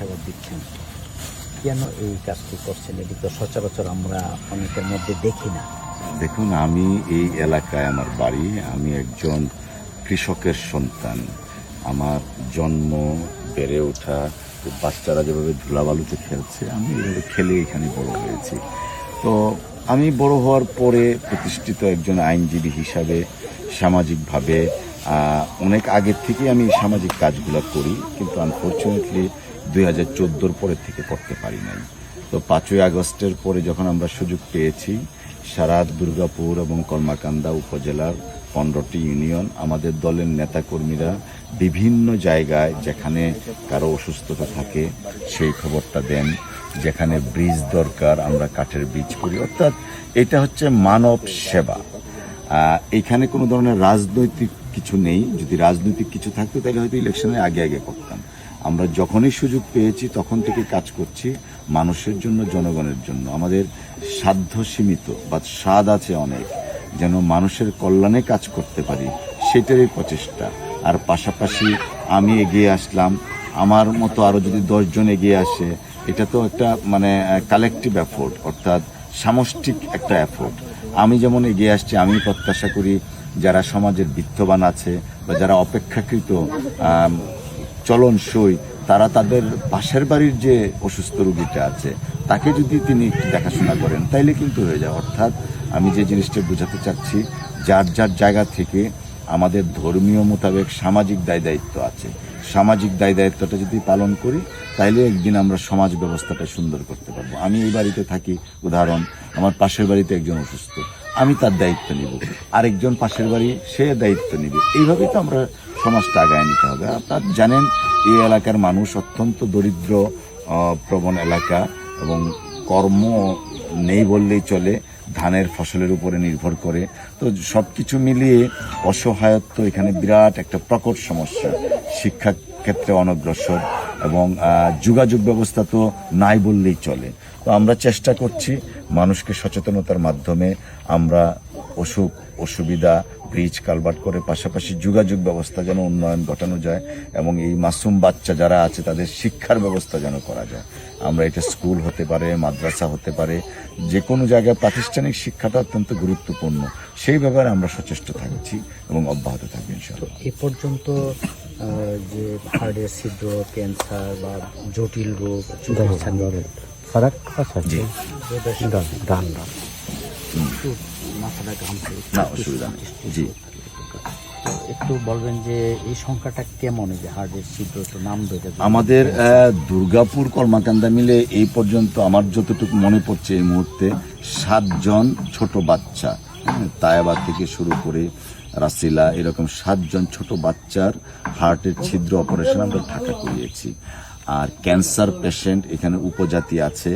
সেবা দিচ্ছেন, কেন এই কাজটি করছেন? এটি তো সচরাচর আমরা অনেকের মধ্যে দেখি না। দেখুন, আমি এই এলাকায় আমার বাড়ি, আমি একজন কৃষকের সন্তান। আমার জন্ম, বেড়ে ওঠা, বাচ্চারা যেভাবে ধুলাবালুতে খেলছে, আমি এভাবে খেলে এখানে বড় হয়েছি। তো আমি বড় হওয়ার পরে প্রতিষ্ঠিত একজন আইনজীবী হিসাবে সামাজিকভাবে অনেক আগের থেকে আমি এই সামাজিক কাজগুলো করি, কিন্তু আনফর্চুনেটলি 2014 পরের থেকে করতে পারি নাই। তো 5ই আগস্টের পরে যখন আমরা সুযোগ পেয়েছি, সারা দুর্গাপুর এবং কলমাকান্দা উপজেলার 15টি ইউনিয়ন, আমাদের দলের নেতাকর্মীরা বিভিন্ন জায়গায় যেখানে কারো অসুস্থতা থাকে সেই খবরটা দেন, যেখানে ব্রিজ দরকার আমরা কাঠের ব্রিজ করি। অর্থাৎ এটা হচ্ছে মানব সেবা। এখানে কোনো ধরনের রাজনৈতিক কিছু নেই। যদি রাজনৈতিক কিছু থাকতো তাহলে হয়তো ইলেকশনের আগে আগে করতাম। আমরা যখনই সুযোগ পেয়েছি তখন থেকে কাজ করছি মানুষের জন্য, জনগণের জন্য। আমাদের সাধ্য সীমিত বা স্বাদ আছে অনেক, যেন মানুষের কল্যাণে কাজ করতে পারি সেটারই প্রচেষ্টা। আর পাশাপাশি আমি এগিয়ে আসলাম, আমার মতো আরও যদি 10 জন এগিয়ে আসে, এটা তো একটা কালেকটিভ এফোর্ট, অর্থাৎ সামষ্টিক একটা এফোর্ট। আমি যেমন এগিয়ে আসছি, আমি প্রত্যাশা করি যারা সমাজের বিত্তবান আছে বা যারা অপেক্ষাকৃত চলনসই, তারা তাদের পাশের বাড়ির যে অসুস্থ রোগীটা আছে তাকে যদি তিনি একটু দেখাশোনা করেন তাইলে কিন্তু হয়ে যায়। অর্থাৎ আমি যে জিনিসটা বোঝাতে চাচ্ছি, যার যার জায়গা থেকে আমাদের ধর্মীয় মোতাবেক সামাজিক দায় দায়িত্ব আছে। সামাজিক দায় দায়িত্বটা যদি পালন করি তাইলে একদিন আমরা সমাজ ব্যবস্থাটা সুন্দর করতে পারবো। আমি এই বাড়িতে থাকি, উদাহরণ, আমার পাশের বাড়িতে একজন অসুস্থ, আমি তার দায়িত্ব নিব, আরেকজন পাশের বাড়ি সে দায়িত্ব নিবে। এইভাবেই তো আমরা সমাজটা আগায় নিতে হবে। আপনারা জানেন এই এলাকার মানুষ অত্যন্ত দরিদ্র প্রবণ এলাকা এবং কর্ম নেই বললেই চলে, ধানের ফসলের উপরে নির্ভর করে। তো সব কিছু মিলিয়ে অসহায়ত্ব এখানে বিরাট একটা প্রকট সমস্যা। শিক্ষা ক্ষেত্রে অনগ্রসর এবং যোগাযোগ ব্যবস্থা তো নাই বললেই চলে। তো আমরা চেষ্টা করছি মানুষকে সচেতনতার মাধ্যমে আমরা অসুখ অসুবিধা ব্রিজ কালভার্ট করে পাশাপাশি যোগাযোগ ব্যবস্থা যেন উন্নয়ন ঘটানো যায় এবং এই মাসুম বাচ্চা যারা আছে তাদের শিক্ষার ব্যবস্থা যেন করা যায়। আমরা এটা স্কুল হতে পারে, মাদ্রাসা হতে পারে, যে কোনো জায়গায় প্রাতিষ্ঠানিক শিক্ষাটা অত্যন্ত গুরুত্বপূর্ণ। সেই ব্যাপারে আমরা সচেষ্ট থাকছি এবং অব্যাহত থাকবো ইনশাআল্লাহ। এ পর্যন্ত যে হার্টের ছিদ্র, ক্যান্সার বা জটিল রোগ, ফারাক আছে মাথাটা ঘামছে, না অসুবিধা নেই। জি, একটু বলবেন যে এই সংখ্যাটা কেমন, যে হার্টের ছিদ্র, একটু নাম ধরে? আমাদের দুর্গাপুর কলমাকান্দা মিলে এই পর্যন্ত আমার যতটুকু মনে পড়ছে এই মুহূর্তে 7 জন ছোট বাচ্চা, তায়াবা থেকে শুরু করে রাসিলা, এরকম 7 জন ছোট বাচ্চার হার্টের ছিদ্র অপারেশন আমরা ঢাকা করিয়েছি। আর ক্যান্সার পেশেন্ট এখানে উপজাতি আছে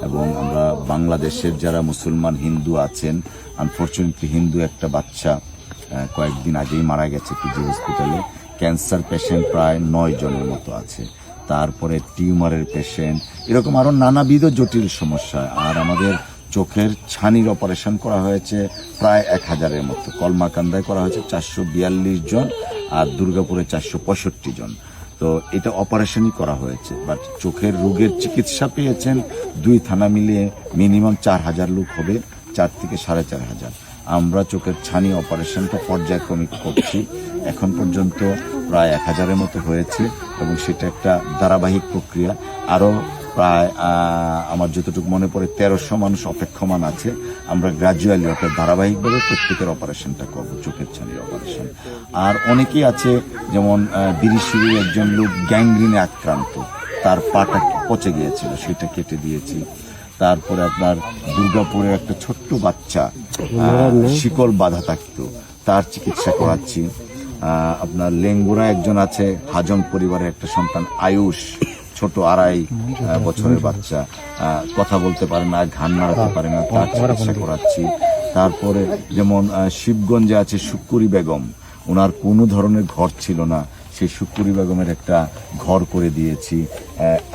এবং আমরা বাংলাদেশের যারা মুসলমান হিন্দু আছেন, আনফর্চুনেটলি হিন্দু একটা বাচ্চা কয়েকদিন আগেই মারা গেছে পিজি হসপিটালে। ক্যান্সার পেশেন্ট প্রায় 9 জনের মতো আছে। তারপরে টিউমারের পেশেন্ট, এরকম আরও নানাবিধ জটিল সমস্যা। আর আমাদের চোখের ছানির অপারেশন করা হয়েছে প্রায় 1000-এর মতো। কলমাকান্দায় করা হয়েছে 442 জন আর দুর্গাপুরে 465 জন। তো এটা অপারেশনই করা হয়েছে। বাট চোখের রোগের চিকিৎসা পেয়েছেন 2 থানা মিলিয়ে মিনিমাম 4000 লোক হবে, 4 থেকে 4500। আমরা চোখের ছানি অপারেশনটা পর্যায়ক্রমিক করছি। এখন পর্যন্ত প্রায় 1000-এর মতো হয়েছে এবং সেটা একটা ধারাবাহিক প্রক্রিয়া। আরও প্রায় আমার যতটুকু মনে পড়ে 1300 মানুষ অপেক্ষমান আছে। আমরা গ্রাজুয়ালি অর্থাৎ ধারাবাহিকভাবে প্রত্যেকের অপারেশনটা করবো, চোখের ছানির অপারেশন। আর অনেকেই আছে, যেমন বিরিশিরির একজন লোক গ্যাংগ্রিনে আক্রান্ত, তার পাটা পচে গিয়েছিল, সেটা কেটে দিয়েছি। তারপরে আপনার দুর্গাপুরে একটা ছোট্ট বাচ্চা শিকল বাঁধা থাকতো, তার চিকিৎসা করাচ্ছি। আপনার লেঙ্গুরা একজন আছে, হাজং পরিবারের একটা সন্তান আয়ুষ, ছোট 2.5 বছরের বাচ্চা, কথা বলতে পারে না, ঘান নাড়াতে পারে না, তার চিকিৎসা করাচ্ছি। তারপরে যেমন শিবগঞ্জে আছে সুকুরি বেগম, ওনার কোনো ধরনের ঘর ছিল না, সেই সুকুরি বেগমের একটা ঘর করে দিয়েছি।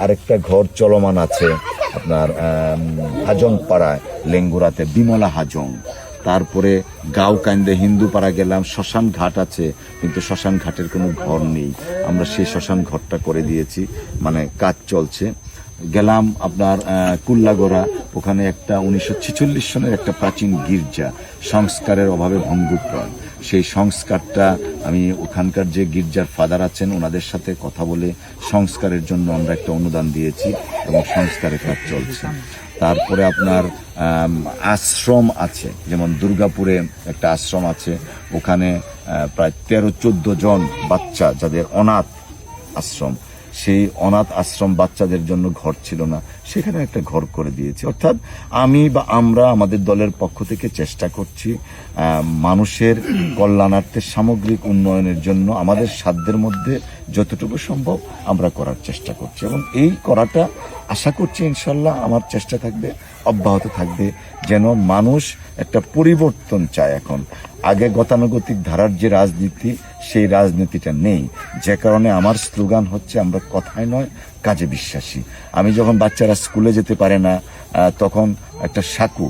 আরেকটা ঘর চলমান আছে আপনার হাজং পাড়ায় লেঙ্গুরাতে, বিমলা হাজং। তো তারপরে গাঁওকান্দে হিন্দুপাড়া গেলাম, শ্মশান ঘাট আছে কিন্তু শ্মশান ঘাটের কোনো ঘর নেই, আমরা সেই শ্মশান ঘরটা করে দিয়েছি, মানে কাজ চলছে। গেলাম আপনার কুল্লাগড়া, ওখানে একটা 1946 সনের একটা প্রাচীন গির্জা সংস্কারের অভাবে ভঙ্গুপ্রায়, সেই সংস্কারটা আমি ওখানকার যে গির্জার ফাদার আছেন ওনাদের সাথে কথা বলে সংস্কারের জন্য আমরা একটা অনুদান দিয়েছি এবং সংস্কারের কাজ চলছে। তারপরে আপনার আশ্রম আছে, যেমন দুর্গাপুরে একটা আশ্রম আছে, ওখানে প্রায় 13-14 জন বাচ্চা যাদের অনাথ আশ্রম, সেই অনাথ আশ্রম বাচ্চাদের জন্য ঘর ছিল না, সেখানে একটা ঘর করে দিয়েছি। অর্থাৎ আমি বা আমরা আমাদের দলের পক্ষ থেকে চেষ্টা করছি মানুষের কল্যাণার্থে সামগ্রিক উন্নয়নের জন্য আমাদের সাধ্যের মধ্যে যতটুকু সম্ভব আমরা করার চেষ্টা করছি, এবং এই করাটা আশা করছি ইনশাল্লাহ আমার চেষ্টা থাকবে, অব্যাহত থাকবে, যেন মানুষ একটা পরিবর্তন চায়। এখন আগে গতানুগতিক ধারার যে রাজনীতি, সেই রাজনীতিটা নেই, যে কারণে আমার স্লোগান হচ্ছে আমরা কথায় নয় কাজে বিশ্বাসী। আমি যখন বাচ্চারা স্কুলে যেতে পারে না তখন একটা সাঁকো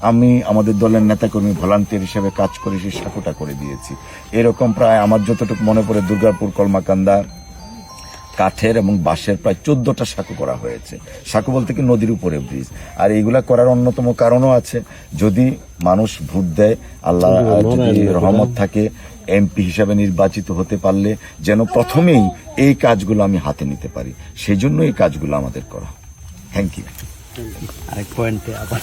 আমি আমাদের দলের নেতাকর্মী ভলান্টিয়ার হিসেবে কাজ করে সেই সাঁকোটা করে দিয়েছি। এরকম প্রায় আমার যতটুকু মনে পড়ে দুর্গাপুর কলমাকান্দা কাঠের এবং বাঁশের প্রায় 14টা সাঁকো করা হয়েছে। সাঁকো বলতে কি নদীর উপরে ব্রিজ। আর এইগুলা করার অন্যতম কারণও আছে, যদি মানুষ ভোট দেয়, আল্লাহ যদি রহমত থাকে, এমপি হিসাবে নির্বাচিত হতে পারলে যেন প্রথমেই এই কাজগুলো আমি হাতে নিতে পারি, সেই জন্য এই কাজগুলো আমাদের করা। Thank you. আরেক পয়েন্টে আবার